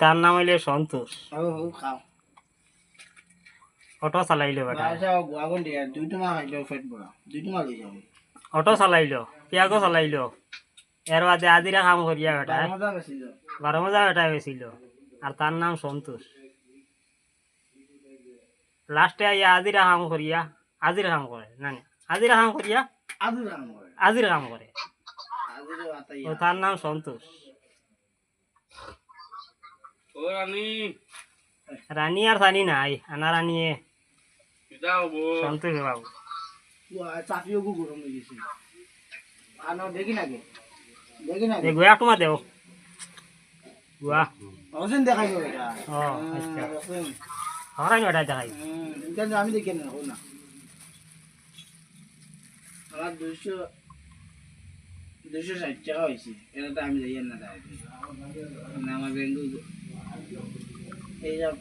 তার নাম হইলে সন্তোষ। ও ও খাও অটো চালাইলো বেটা, আচ্ছা গুয়াগন দিয়া দুই টমা খাইলো পেট ভরা দুই টমা লই যাবে অটো চালাইলো, পিয়াগো চালাইলো, এর বাদে আজিরা কাম করিয়া বেটা, 12 মজা বেশি যাও 12 মজা বেটা গেছিল, আর তার নাম সন্তোষ। লাস্টে আইয়া আজিরা কাম করে না নি, আজিরা কাম করিয়া আদু রাম করে আজিরা কাম করে, আদু ও আতাইয়া তার নাম সন্তোষ। ও রানী রানী আর সানি নাই, আনা রানিয়ে যাও বো সন্তোষ বাবু। চাপিও গু গরম হয়ে গেছে আনো দেখি নাকি এই গোয়া তোমার দেও গোয়া, রসেন দেখাইবো এটা ও আচ্ছা, রসেন হরাই বেটা দেখাই। এটা আমি দেখি না হো না আমার 260 টাকা হয়েছে এটা তো আমি যাই না আমার ব্যাংক এই যাও